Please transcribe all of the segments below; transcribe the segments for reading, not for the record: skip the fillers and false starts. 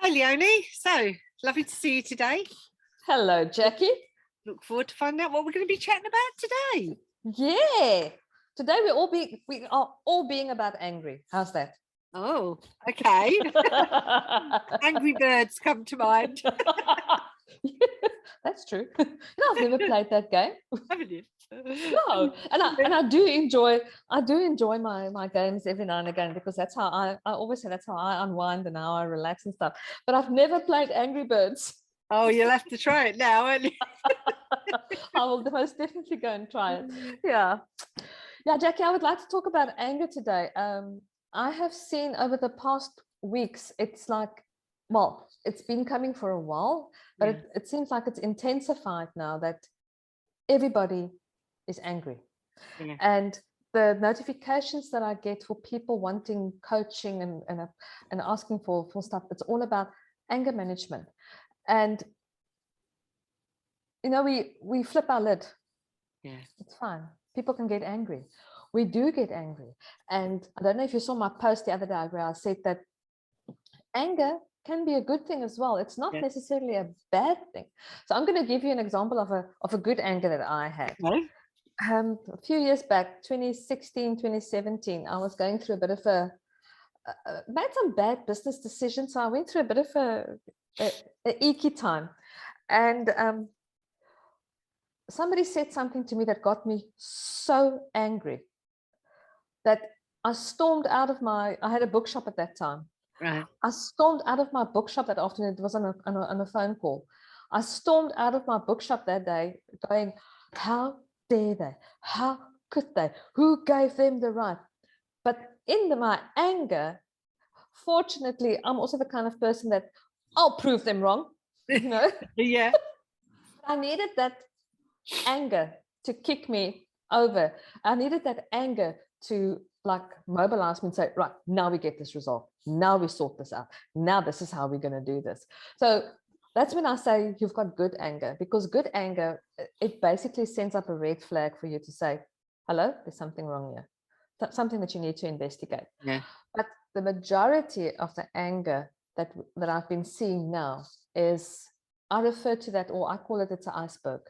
Hi, Leonie. So lovely to see you today. Hello, Jackie. Look forward to finding out what we're going to be chatting about today. Yeah. Today we are all being about angry. How's that? Oh, okay. Angry Birds come to mind. That's true. I've never played that game. Haven't you? No, and I do enjoy my games every now and again, because that's how I always say that's how I unwind and how I relax and stuff. But I've never played Angry Birds. Oh, you'll have to try it now, won't you? I will most definitely go and try it. Yeah, Jackie, I would like to talk about anger today. I have seen over the past weeks, it's like, well, it's been coming for a while, but it seems like it's intensified now that everybody is angry. Yeah. And the notifications that I get for people wanting coaching and asking for stuff, it's all about anger management. And we flip our lid. Yeah, it's fine. People can get angry. We do get angry. And I don't know if you saw my post the other day where I said that anger can be a good thing as well. It's not necessarily a bad thing. So I'm going to give you an example of a good anger that I had. Okay. A few years back, 2016, 2017, I was going through a bit of made some bad business decisions. So I went through a bit of a icky time. And somebody said something to me that got me so angry that I stormed out of I had a bookshop at that time. Right. I stormed out of my bookshop that afternoon. It was on a phone call. I stormed out of my bookshop that day going, how dare they? How could they? Who gave them the right? But in my anger, fortunately, I'm also the kind of person that I'll prove them wrong, Yeah. I needed that anger to kick me over. I needed that anger to mobilize me and say, right, now we get this resolved. Now we sort this out. Now this is how we're going to do this. So that's when I say you've got good anger, because good anger, it basically sends up a red flag for you to say, hello, there's something wrong here. That's something that you need to investigate. Yeah. But the majority of the anger that I've been seeing now is, I refer to that, or I call it, it's an iceberg.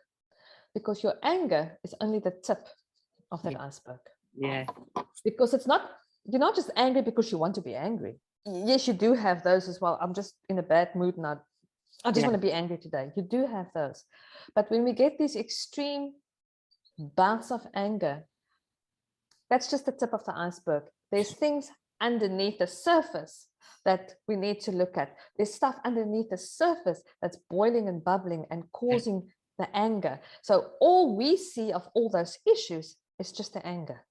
Because your anger is only the tip of that iceberg. Yeah. Because you're not just angry because you want to be angry. Yes, you do have those as well. I'm just in a bad mood and I just want to be angry today. You do have those. But when we get these extreme bouts of anger, that's just the tip of the iceberg. There's things underneath the surface that we need to look at. There's stuff underneath the surface that's boiling and bubbling and causing the anger. So all we see of all those issues is just the anger.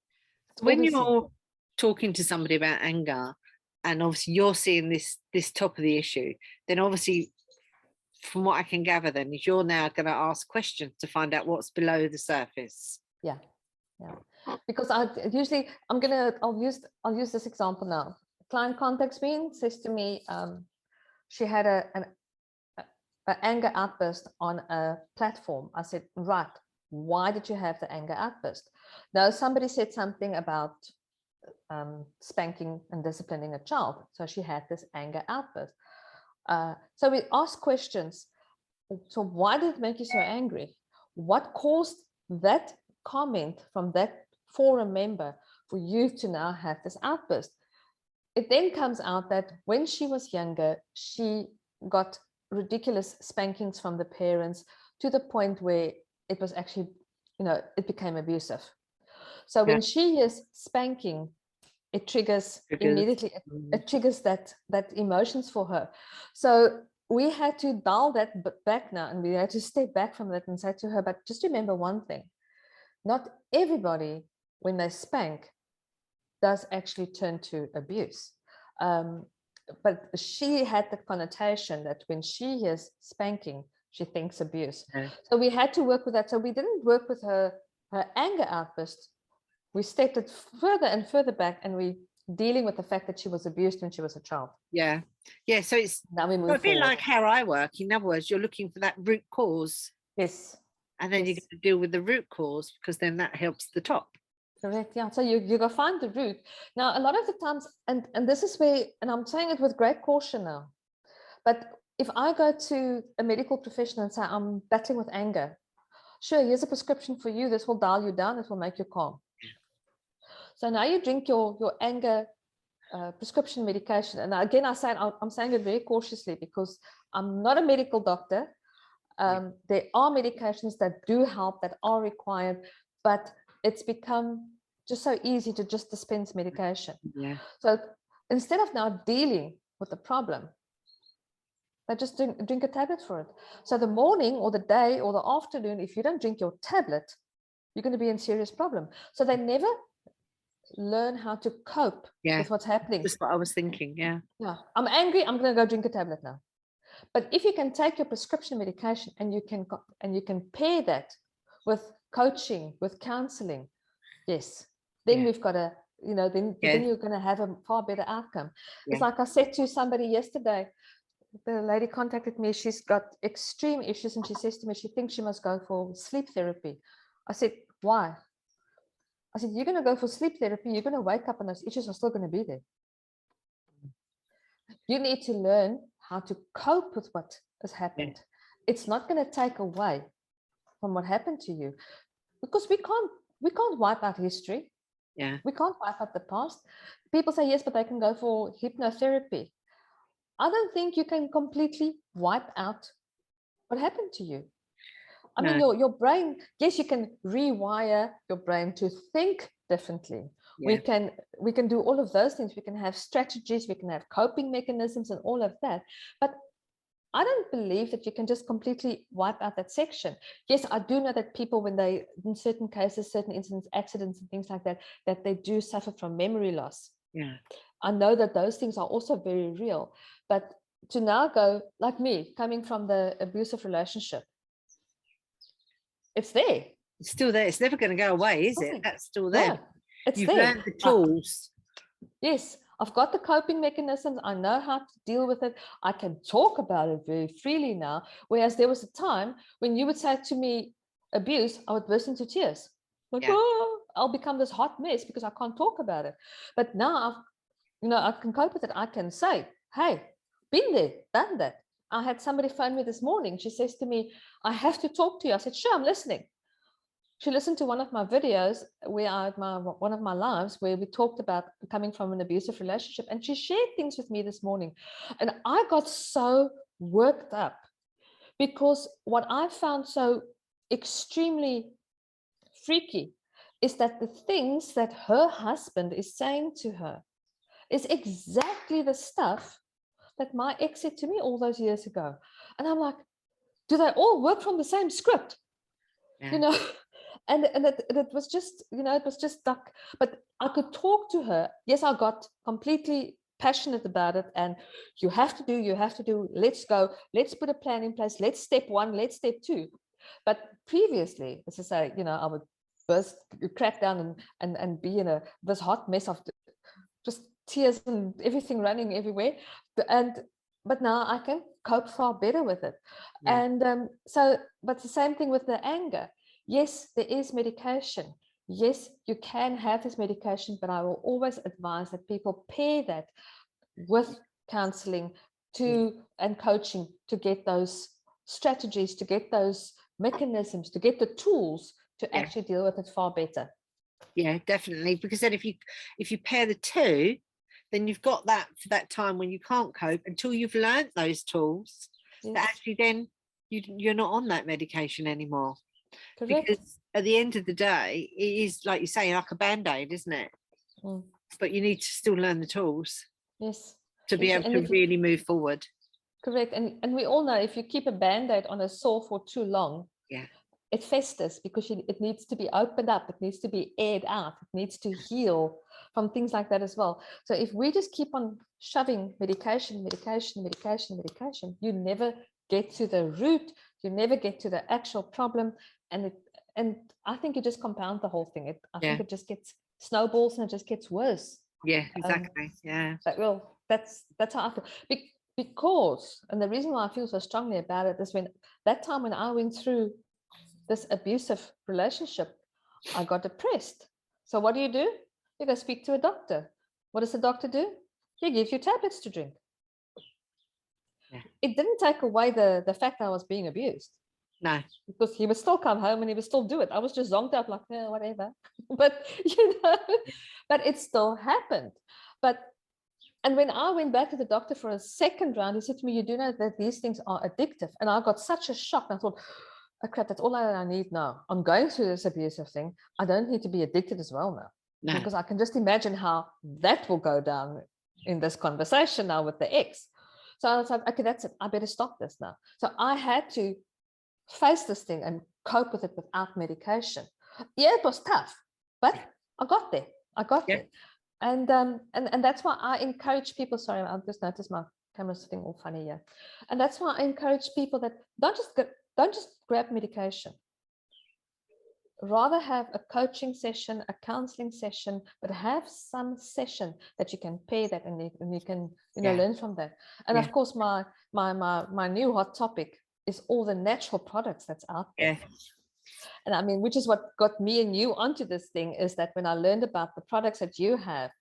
When you're talking to somebody about anger, and obviously you're seeing this top of the issue, then obviously, from what I can gather, then is you're now going to ask questions to find out what's below the surface. Yeah. Because I'll use this example now. A client contacts me and says to me, she had an anger outburst on a platform. I said, right, why did you have the anger outburst? No, somebody said something about spanking and disciplining a child. So she had this anger outburst. So we ask questions. So why did it make you so angry? What caused that comment from that forum member for you to now have this outburst? It then comes out that when she was younger, she got ridiculous spankings from the parents to the point where it was actually, it became abusive. So when she hears spanking, it triggers immediately, it triggers that emotions for her. So we had to dial that back now, and we had to step back from that and say to her, but just remember one thing, not everybody, when they spank, does actually turn to abuse. But she had the connotation that when she hears spanking, she thinks abuse. So we had to work with that. So we didn't work with her anger outburst. We stepped it further and further back, and we dealing with the fact that she was abused when she was a child. Yeah. So it's now we move a bit like how I work. In other words, you're looking for that root cause. Yes. And then you're going to deal with the root cause, because then that helps the top. Correct. Yeah. So you go find the root. Now, a lot of the times, and this is where, and I'm saying it with great caution now, But if I go to a medical professional and say, I'm battling with anger, sure, here's a prescription for you. This will dial you down. It will make you calm. So now you drink your anger prescription medication. And again, I'm saying it very cautiously because I'm not a medical doctor. There are medications that do help, that are required, but it's become just so easy to just dispense medication. Yeah. So instead of now dealing with the problem, they just drink a tablet for it. So the morning or the day or the afternoon, if you don't drink your tablet, you're going to be in serious problem. So they never learn how to cope with what's happening. That's what I was thinking. Yeah. I'm angry, I'm going to go drink a tablet now. But if you can take your prescription medication and you can pair that with coaching, with counseling, yes, then we've got a, then you're going to have a far better outcome. It's like I said to somebody yesterday, the lady contacted me, she's got extreme issues, and she says to me, she thinks she must go for sleep therapy. I said, why? I said, you're going to go for sleep therapy, you're going to wake up and those issues are still going to be there. You need to learn how to cope with what has happened. It's not going to take away from what happened to you, because we can't wipe out history. We can't wipe out the past. People say, yes, but they can go for hypnotherapy. I don't think you can completely wipe out what happened to you. I mean, your brain, yes, you can rewire your brain to think differently. We can do all of those things. We can have strategies, we can have coping mechanisms and all of that. But I don't believe that you can just completely wipe out that section. Yes, I do know that people, when they, in certain cases, certain incidents, accidents and things like that, that they do suffer from memory loss. I know that those things are also very real. But to now go, like me, coming from the abusive relationship, it's there. It's still there. It's never going to go away, is it? That's still there. No, it's You've there. learned the tools. Yes, I've got the coping mechanisms. I know how to deal with it. I can talk about it very freely now. Whereas there was a time when you would say to me abuse, I would burst into tears. Like, oh, I'll become this hot mess because I can't talk about it. But now I can cope with it. I can say, hey, been there, done that. I had somebody phone me this morning. She says to me, I have to talk to you. I said, sure, I'm listening. She listened to one of my videos where one of my lives where we talked about coming from an abusive relationship, and she shared things with me this morning. And I got so worked up because what I found so extremely freaky is that the things that her husband is saying to her is exactly the stuff that my ex said to me all those years ago. And I'm like, do they all work from the same script? And it was just, it was just stuck. But I could talk to her. Yes, I got completely passionate about it. And you have to do, let's go, let's put a plan in place. Let's step one, let's step two. But previously, as I say, I would crack down and be in this hot mess of just tears and everything running everywhere. But now I can cope far better with it. And but the same thing with the anger. Yes, there is medication. Yes, you can have this medication, but I will always advise that people pair that with counseling and coaching to get those strategies, to get those mechanisms, to get the tools to actually deal with it far better. Yeah, definitely. Because then if you pair the two, then you've got that for that time when you can't cope until you've learned those tools. That actually then you're not on that medication anymore. Correct. Because at the end of the day, it is, like you say, like a band-aid, isn't it? But you need to still learn the tools. Yes. To be able to really move forward. Correct. And we all know if you keep a band-aid on a sore for too long, it festers because it needs to be opened up. It needs to be aired out. It needs to heal from things like that as well. So if we just keep on shoving medication, you never get to the root. You never get to the actual problem. And I think you just compound the whole thing. I think it just gets snowballs and it just gets worse. Yeah, exactly. That's how I feel. Because, and the reason why I feel so strongly about it is when I went through this abusive relationship, I got depressed. So what do? You go speak to a doctor. What does the doctor do? He gives you tablets to drink. Yeah. It didn't take away the fact that I was being abused. No. Because he would still come home and he would still do it. I was just zonked out like, whatever. But, but it still happened. And when I went back to the doctor for a second round, he said to me, you do know that these things are addictive. And I got such a shock. And I thought, oh, crap, that's all I need now. I'm going through this abusive thing. I don't need to be addicted as well now. No. Because I can just imagine how that will go down in this conversation now with the ex. So I was like, okay, that's it. I better stop this now. So I had to face this thing and cope with it without medication. Yeah, it was tough, but I got there. There. And that's why I encourage people. Sorry, I've just noticed my camera's sitting all funny here. And that's why I encourage people that don't just grab medication. Rather have a coaching session, a counseling session, but have some session that you can pair that and you can learn from that. And of course, my new hot topic is all the natural products that's out there. And I mean, which is what got me and you onto this thing, is that when I learned about the products that you have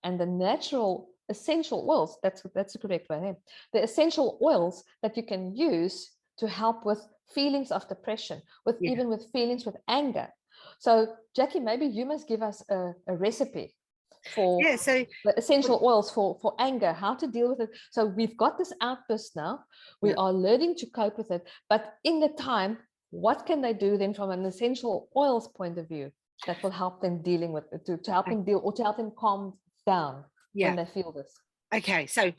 and the natural essential oils, that's the correct way, the essential oils that you can use to help with feelings of depression, even with feelings with anger. So Jackie, maybe you must give us a recipe for the essential oils for anger, how to deal with it. So we've got this outburst now, we are learning to cope with it, but in the time, what can they do then from an essential oils point of view that will help them dealing with it, to help them deal, or to help them calm down when they feel this? Okay, so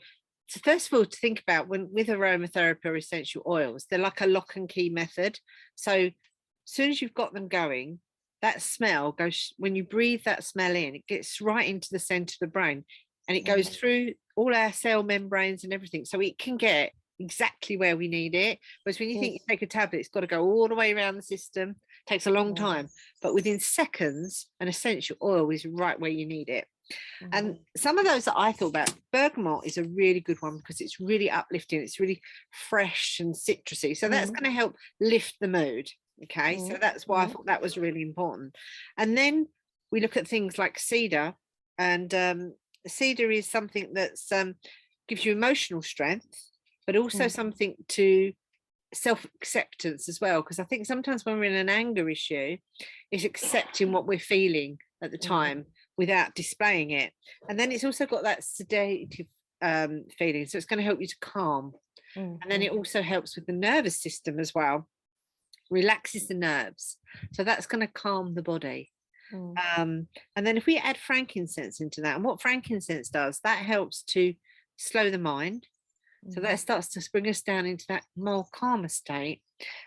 first of all, to think about with aromatherapy or essential oils, they're like a lock and key method. So as soon as you've got them going, that smell goes, when you breathe that smell in, it gets right into the center of the brain, and it goes through all our cell membranes and everything, so it can get exactly where we need it. Whereas when you think you take a tablet, it's got to go all the way around the system, it takes a long time, but within seconds an essential oil is right where you need it. And some of those that I thought about, bergamot is a really good one because it's really uplifting, it's really fresh and citrusy, so that's going to help lift the mood. Okay, so that's why I thought that was really important. And then we look at things like cedar, and cedar is something that's gives you emotional strength, but also something to self-acceptance as well, because I think sometimes when we're in an anger issue, it's accepting what we're feeling at the time without displaying it. And then it's also got that sedative feeling, so it's going to help you to calm. And then it also helps with the nervous system as well, relaxes the nerves, so that's going to calm the body. And then if we add frankincense into that, and what frankincense does, that helps to slow the mind, so that starts to bring us down into that more calmer state,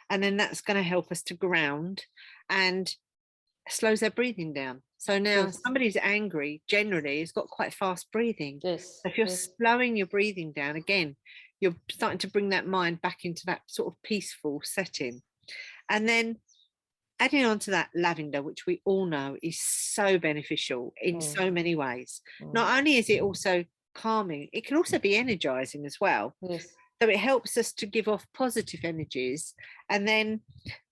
and then that's going to help us to ground and slows their breathing down. So now somebody's angry generally has got quite fast breathing. So if you're slowing your breathing down, again, you're starting to bring that mind back into that sort of peaceful setting. And then adding on to that lavender, which we all know is so beneficial in so many ways. Not only is it also calming, it can also be energizing as well. So it helps us to give off positive energies, and then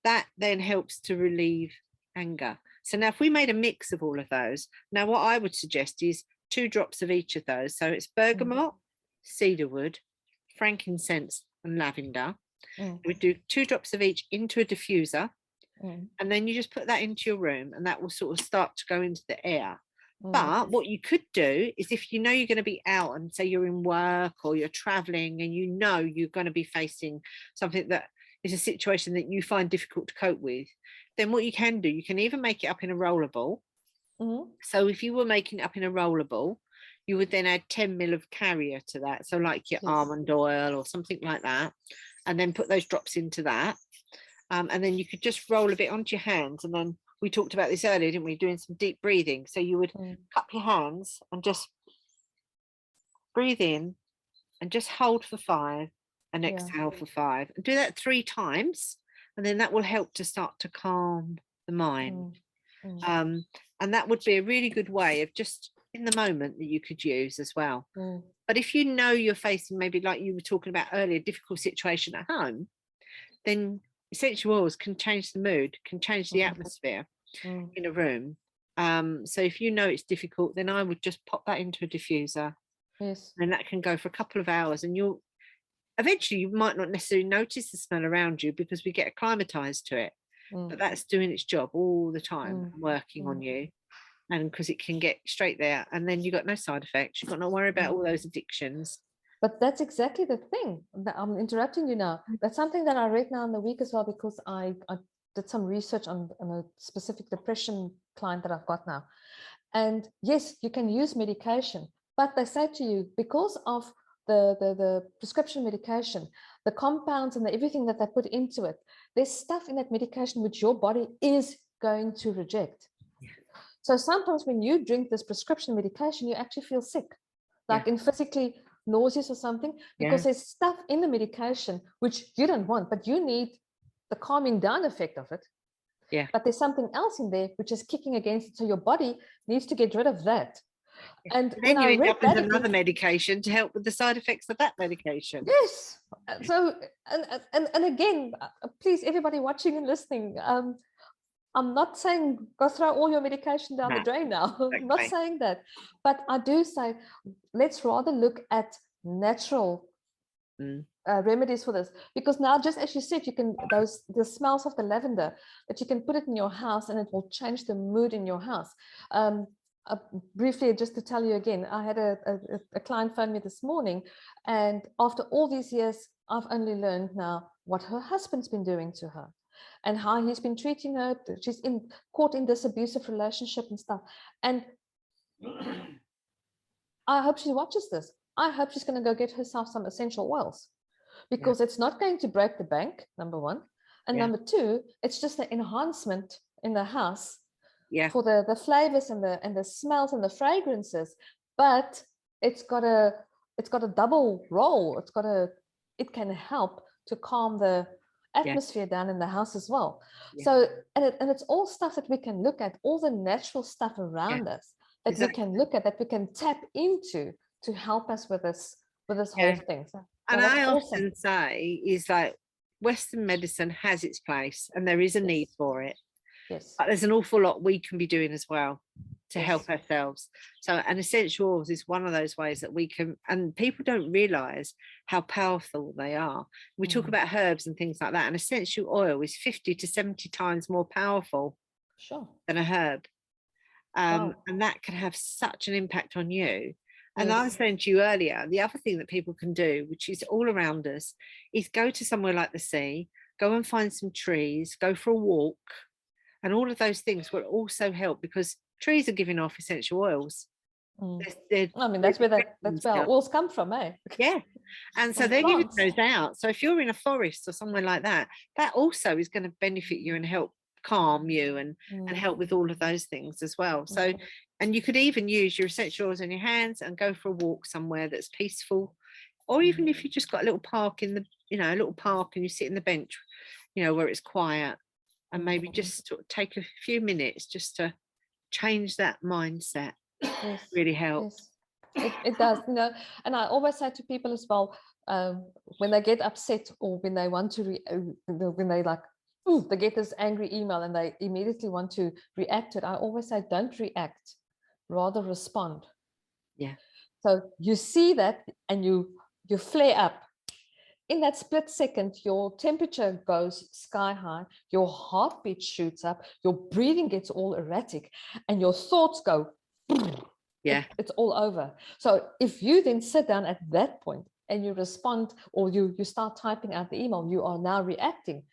that then helps to relieve anger. So now if we made a mix of all of those, now what I would suggest is 2 drops of each of those. So it's bergamot, cedarwood, frankincense and lavender. We do 2 drops of each into a diffuser, and then you just put that into your room, and that will sort of start to go into the air. But what you could do is, if you know you're going to be out and say you're in work or you're traveling and you know you're going to be facing something that is a situation that you find difficult to cope with, then what you can do, you can even make it up in a roller ball. So if you were making it up in a roller ball, you would then add 10 ml of carrier to that, so like your almond oil or something like that, and then put those drops into that. And then you could just roll a bit onto your hands, and then we talked about this earlier, didn't we, doing some deep breathing. So you would cup your hands and just breathe in and just hold for 5 and exhale for 5, and do that 3 times, and then that will help to start to calm the mind. And that would be a really good way of just in the moment that you could use as well. But if you know you're facing, maybe like you were talking about earlier, a difficult situation at home, then essential oils can change the mood, can change the atmosphere in a room. So if you know it's difficult, then I would just pop that into a diffuser, and that can go for a couple of hours, and eventually you might not necessarily notice the smell around you because we get acclimatized to it. But that's doing its job all the time and working on you. And because it can get straight there, and then you've got no side effects. You've got to worry about all those addictions. But that's exactly the thing. I'm interrupting you now. That's something that I read now in the week as well, because I did some research on a specific depression client that I've got now. And yes, you can use medication, but they say to you, because of the prescription medication, the compounds and everything that they put into it, there's stuff in that medication which your body is going to reject. So sometimes when you drink this prescription medication, you actually feel sick, like in physically nauseous or something, because there's stuff in the medication which you don't want, but you need the calming down effect of it. Yeah. But there's something else in there which is kicking against it. So your body needs to get rid of that. And then you end up with another again, medication to help with the side effects of that medication. Yes. So, and again, please, everybody watching and listening, I'm not saying go throw all your medication down the drain now. I'm not saying that. But I do say, let's rather look at natural remedies for this, because now, just as you said, you can the smells of the lavender, that you can put it in your house and it will change the mood in your house. Briefly, just to tell you again, I had a client phone me this morning, and after all these years, I've only learned now what her husband's been doing to her and how he's been treating her. She's caught in this abusive relationship and stuff. And I hope she watches this. I hope she's going to go get herself some essential oils, because it's not going to break the bank, number one. And number two, it's just an enhancement in the house for the flavors and the smells and the fragrances. But it's got a double role. It can help to calm the atmosphere down in the house as well. So, and it's all stuff that we can look at, all the natural stuff around us that we can look at, that we can tap into to help us with this whole thing. So and I often say is like, Western medicine has its place and there is a need for it. Yes. But there's an awful lot we can be doing as well to help ourselves. So an essential oils is one of those ways that we can, and people don't realize how powerful they are. We talk about herbs and things like that, and essential oil is 50 to 70 times more powerful than a herb. And that can have such an impact on you. And I was saying to you earlier, the other thing that people can do, which is all around us, is go to somewhere like the sea, go and find some trees, go for a walk, and all of those things will also help, because trees are giving off essential oils. I mean, that's where oils come from, eh? Yeah. And so they're giving those out. So if you're in a forest or somewhere like that, that also is going to benefit you and help calm you and help with all of those things as well. So, and you could even use your essential oils in your hands and go for a walk somewhere that's peaceful, or even if you just got a little park in the, a little park and you sit in the bench, where it's quiet, and maybe just sort of take a few minutes just to change that mindset. Really helps. It does, and I always say to people as well, when they get upset or when they want to when they like, they get this angry email and they immediately want to react to it, I always say, don't react, rather respond. So you see that and you flare up. In that split second, your temperature goes sky high, your heartbeat shoots up, your breathing gets all erratic, and your thoughts go, it's all over. So if you then sit down at that point and you respond, or you start typing out the email, you are now reacting.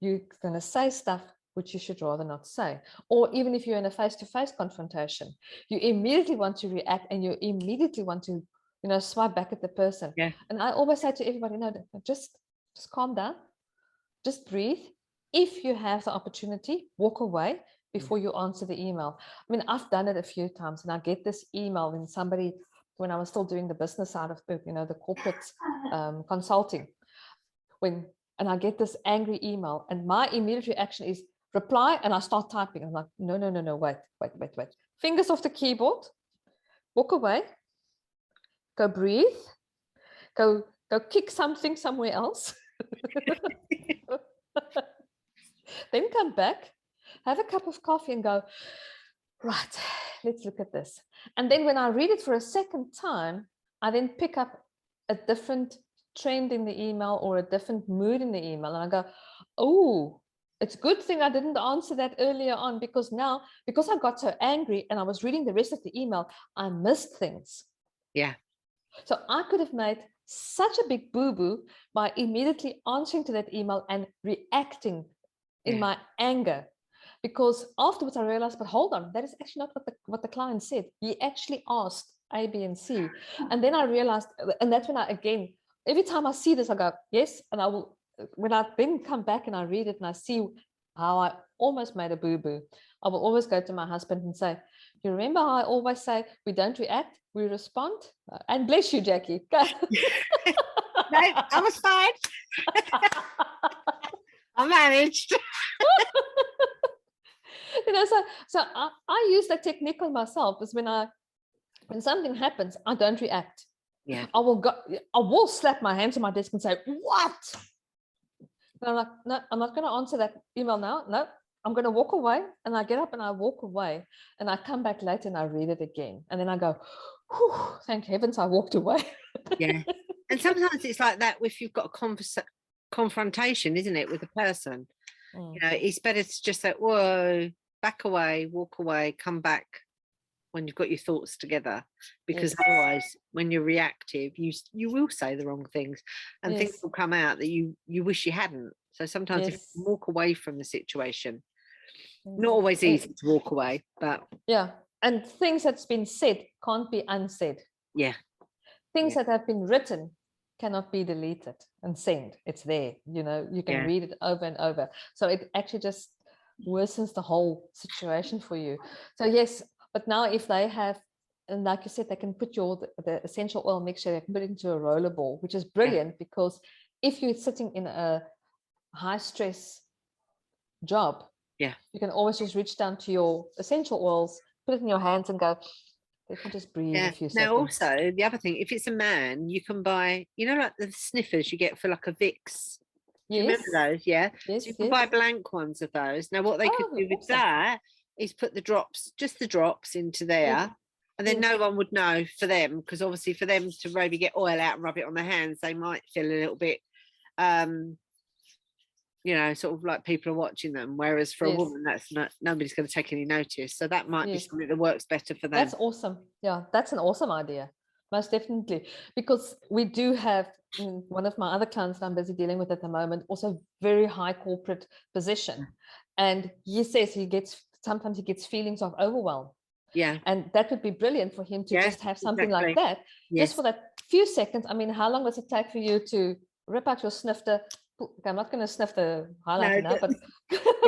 You're going to say stuff which you should rather not say. Or even if you're in a face-to-face confrontation, you immediately want to react and you immediately want to swipe back at the person. And I always say to everybody, just calm down, just breathe. If you have the opportunity, walk away before you answer the email. I mean, I've done it a few times, and I get this email when I was still doing the business side of the corporate consulting, and I get this angry email, and my immediate reaction is reply, and I start typing. I'm like, no, wait. Fingers off the keyboard, walk away. Go breathe, go kick something somewhere else. Then come back, have a cup of coffee and go, right, let's look at this. And then when I read it for a second time, I then pick up a different trend in the email or a different mood in the email, and I go, oh, it's a good thing I didn't answer that earlier on, because now, because I got so angry and I was reading the rest of the email, I missed things. Yeah. So I could have made such a big boo-boo by immediately answering to that email and reacting in my anger. Because afterwards I realized, but hold on, that is actually not what the client said. He actually asked A, B, and C. And then I realized, and that's when I, again, every time I see this, I go, yes, and I will, when I then come back and I read it and I see how I almost made a boo-boo, I will always go to my husband and say, you remember how I always say, we don't react, we respond? And bless you, Jackie. No, I was fine. I managed. You know, so I use that technique on myself, is when something happens, I don't react. Yeah. I will slap my hands on my desk and say, what? And I'm like, no, I'm not going to answer that email now. No, I'm going to walk away. And I get up and I walk away, and I come back later and I read it again. And then I go, thank heavens I walked away. Yeah. And sometimes it's like that if you've got a confrontation, isn't it, with a person? You know, it's better to just say, whoa, back away, walk away, come back when you've got your thoughts together, because otherwise when you're reactive, you will say the wrong things, and things will come out that you wish you hadn't. So sometimes if you walk away from the situation, not always easy to walk away, but and things that's been said can't be unsaid. Things that have been written cannot be deleted and sent. It's there, you know, you can read it over and over. So it actually just worsens the whole situation for you. So yes, but now if they have, and like you said, they can put the essential oil mixture, they can put it into a roller ball, which is brilliant, because if you're sitting in a high stress job, you can always just reach down to your essential oils, put it in your hands and go, let me just breathe a few seconds. Now also the other thing, if it's a man, you can buy, you know, like the sniffers you get for like a Vicks. Do you remember those? So you can buy blank ones of those. Now what they could do with that is put the drops, just the drops into there, and then no one would know for them, because obviously for them to maybe get oil out and rub it on their hands, they might feel a little bit you know, sort of like people are watching them, whereas for a woman, that's not, nobody's going to take any notice. So that might be something that works better for them. That's awesome. Yeah, that's an awesome idea, most definitely, because we do have one of my other clients that I'm busy dealing with at the moment, also very high corporate position, and he says sometimes he gets feelings of overwhelm. And that would be brilliant for him to just have something like that, just for that few seconds. I mean, how long does it take for you to rip out your snifter? I'm not going to sniff the highlighter now, but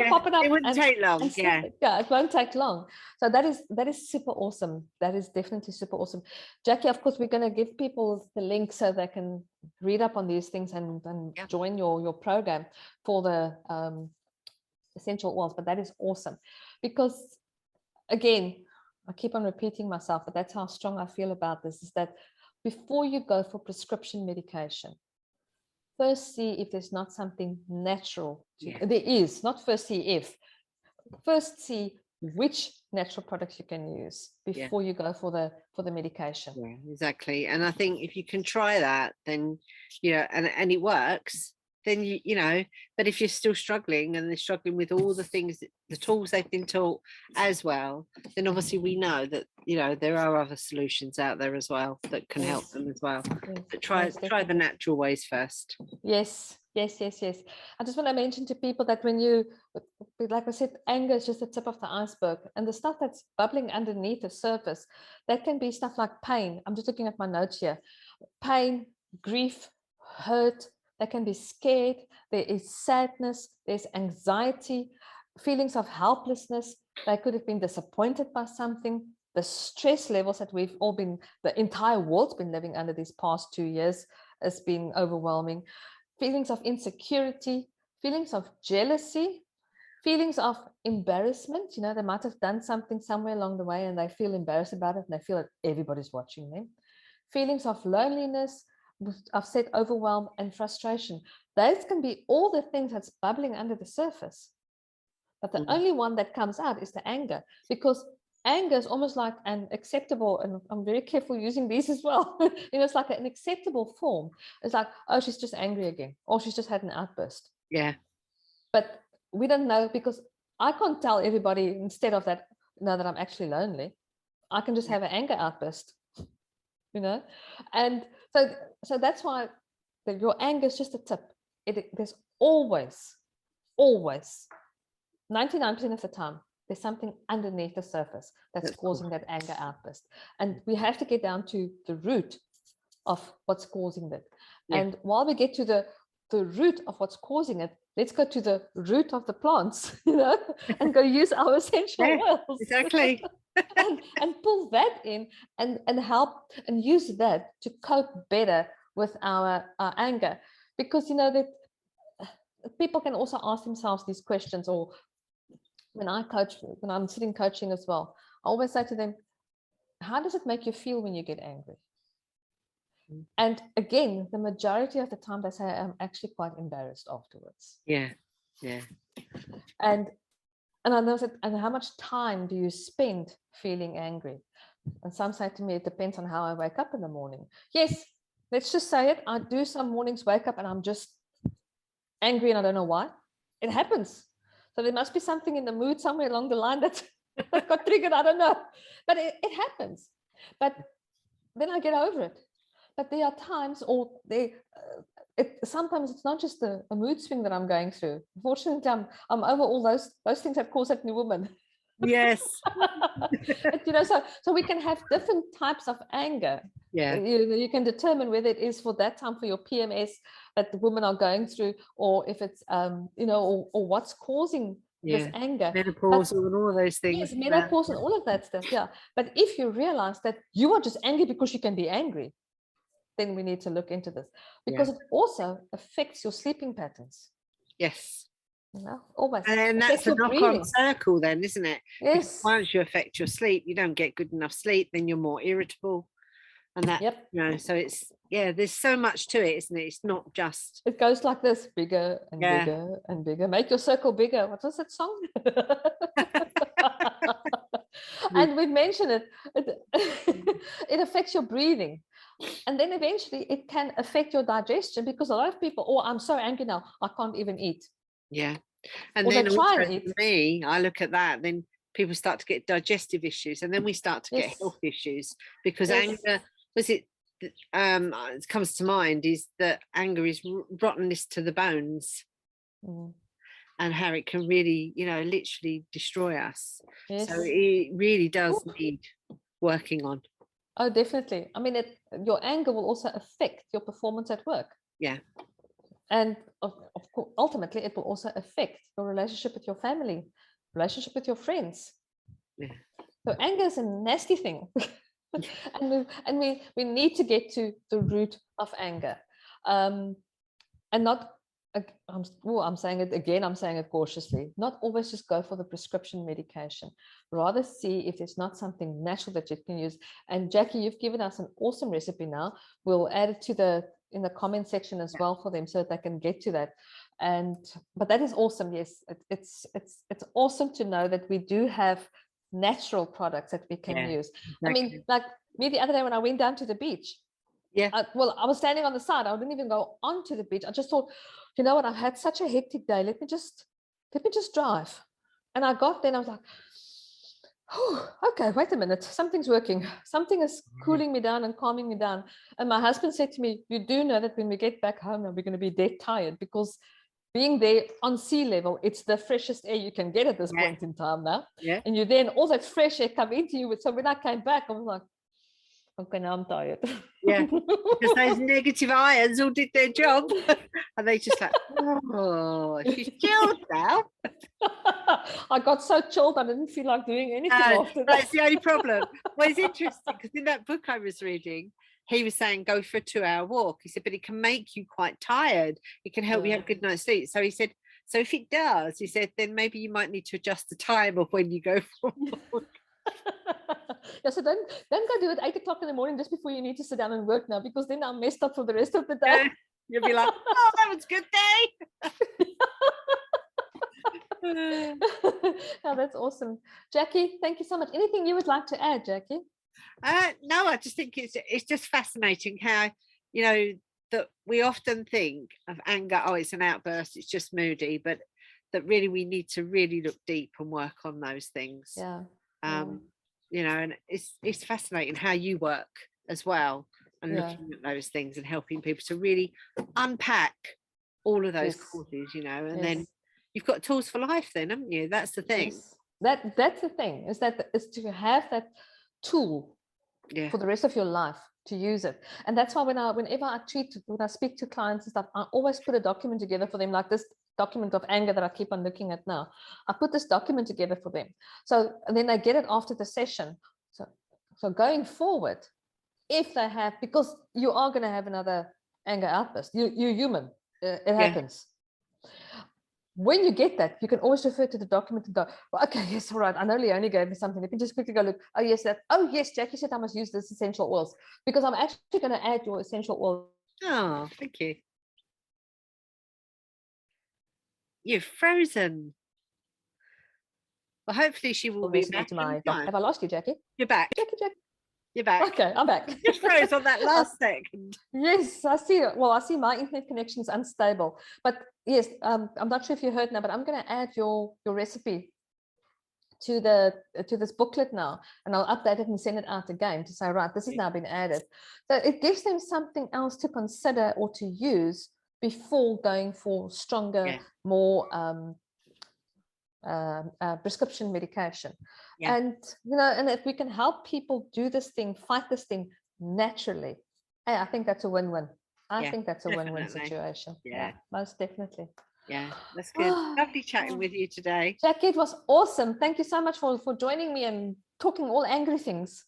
pop it up. It wouldn't take long. It won't take long. So that is super awesome. That is definitely super awesome. Jackie, of course, we're going to give people the link so they can read up on these things and join your program for the essential oils. But that is awesome, because again, I keep on repeating myself, but that's how strong I feel about this, is that before you go for prescription medication, first see if there's not something natural. There is, not first see if. First see which natural products you can use before you go for the medication. Exactly. And I think if you can try that, then, you know, and it works, then you know, but if you're still struggling and they're struggling with all the things, the tools they've been taught as well, then obviously we know that, you know, there are other solutions out there as well that can help them as well. But try the natural ways first. Yes. I just want to mention to people that when you, like I said, anger is just the tip of the iceberg, and the stuff that's bubbling underneath the surface, that can be stuff like pain. I'm just looking at my notes here. Pain, grief, hurt. They can be scared. There is sadness. There's anxiety, feelings of helplessness. They could have been disappointed by something. The stress levels that we've all been, the entire world's been living under these past 2 years, has been overwhelming. Feelings of insecurity, feelings of jealousy, feelings of embarrassment. You know, they might have done something somewhere along the way and they feel embarrassed about it and they feel that everybody's watching them. Feelings of loneliness, I've said overwhelm and frustration. Those can be all the things that's bubbling under the surface. But the only one that comes out is the anger, because anger is almost like an acceptable, and I'm very careful using these as well. It's like an acceptable form. It's like, oh, she's just angry again, or she's just had an outburst. Yeah. But we don't know, because I can't tell everybody instead of that, know that I'm actually lonely. I can just have an anger outburst, and so that's why your anger is just a tip. There's always 99% of the time, there's something underneath the surface that's causing that anger outburst. And we have to get down to the root of what's causing that. Yeah. And while we get to the root of what's causing it, let's go to the root of the plants, and go use our essential oils. Exactly. and pull that in and help and use that to cope better with our anger. Because, that people can also ask themselves these questions, or when I'm sitting coaching as well, I always say to them, how does it make you feel when you get angry? And again, the majority of the time they say, I'm actually quite embarrassed afterwards. Yeah. And I know that, and how much time do you spend feeling angry? And some say to me, it depends on how I wake up in the morning. Yes, let's just say it. I do some mornings wake up and I'm just angry and I don't know why. It happens. So there must be something in the mood somewhere along the line that got triggered. I don't know. But it happens. But then I get over it. But there are times, or sometimes it's not just a mood swing that I'm going through. Fortunately, I'm over all those things that cause that new woman. Yes. But, so we can have different types of anger. Yeah. You can determine whether it is for that time for your PMS that the women are going through, or if it's or what's causing this anger. Menopausal and all of those things. Yes, menopause and all of that stuff. Yeah. But if you realize that you are just angry because you can be angry, then we need to look into this, because it also affects your sleeping patterns. Yes. Always. And that's a knock-on circle then, isn't it? Yes. Because once you affect your sleep, you don't get good enough sleep, then you're more irritable. And that, so it's, there's so much to it, isn't it? It's not just. It goes like this, bigger and bigger and bigger. Make your circle bigger. What was that song? And we mentioned it. It affects your breathing. And then eventually it can affect your digestion, because a lot of people, I'm so angry now, I can't even eat. Yeah. And then also for me, I look at that, then people start to get digestive issues, and then we start to get health issues, because anger, it comes to mind is that anger is rottenness to the bones, and how it can really, literally destroy us. So it really does need working on. Oh, definitely. I mean, your anger will also affect your performance at work. Yeah. And of course, ultimately, it will also affect your relationship with your family, relationship with your friends. Yeah. So anger is a nasty thing. and we need to get to the root of anger. And not, I'm saying it again, I'm saying it cautiously, not always just go for the prescription medication. Rather see if there's not something natural that you can use. And Jackie, you've given us an awesome recipe now. We'll add it in the comment section as well for them, so that they can get to that. But that is awesome. Yes, it's awesome to know that we do have natural products that we can use. Exactly. I mean, like me the other day when I went down to the beach, I was standing on the side. I didn't even go onto the beach. I just thought, you know what, I've had such a hectic day. Let me just drive. And I got there and I was like, okay, wait a minute. Something's working. Something is cooling me down and calming me down. And my husband said to me, you do know that when we get back home, we're going to be dead tired, because being there on sea level, it's the freshest air you can get at this point in time now. Yeah. And you then, all that fresh air come into you. So when I came back, I was like, okay, now I'm tired. Yeah, because those negative ions all did their job. And they just like, oh, she's chilled now. I got so chilled, I didn't feel like doing anything after that. That's the only problem. Well, it's interesting, because in that book I was reading, he was saying go for a 2-hour walk. He said, but it can make you quite tired. It can help you have a good night's sleep. So he said, so if it does, he said, then maybe you might need to adjust the time of when you go for a walk. So don't go do it 8 o'clock in the morning just before you need to sit down and work now, because then I'm messed up for the rest of the day. You'll be like, oh, that was a good day. Oh, that's awesome. Jackie, thank you so much. Anything you would like to add, Jackie? No, I just think it's just fascinating how, you know, that we often think of anger, oh, it's an outburst, it's just moody, but that really we need to really look deep and work on those things. Yeah. You know, and it's fascinating how you work as well, and Yeah. looking at those things and helping people to really unpack all of those Yes. causes, you know, and Yes. then you've got tools for life then, haven't you? That's the thing. Yes. That's the thing, is to have that tool Yeah. for the rest of your life, to use it. And that's why whenever I speak to clients and stuff, I always put a document together for them, like this document of anger that I keep on looking at now. I put this document together for them. So, and then they get it after the session. So going forward, if they have, because you are going to have another anger outburst, you're human, it happens. When you get that, you can always refer to the document and go, well, okay, yes, all right, I know Leonie gave me something. Let me just quickly go look. Oh, yes, Jackie said I must use this essential oils, because I'm actually going to add your essential oil. Oh, thank you. You've frozen. Well, hopefully she will be back. Have I lost you, Jackie? You're back. Jackie. You're back. Okay, I'm back. You froze on that last second. Yes, I see. Well, I see my internet connection is unstable. But yes, I'm not sure if you heard now, but I'm going to add your recipe to this booklet now, and I'll update it and send it out again to say, right, this has now been added. So it gives them something else to consider or to use before going for stronger, more prescription medication. And and if we can help people do this thing, fight this thing naturally, I think that's a win-win. I think that's a win-win situation. Yeah, most definitely. Yeah, that's good. Lovely chatting with you today, Jackie. It was awesome. Thank you so much for joining me and talking all angry things.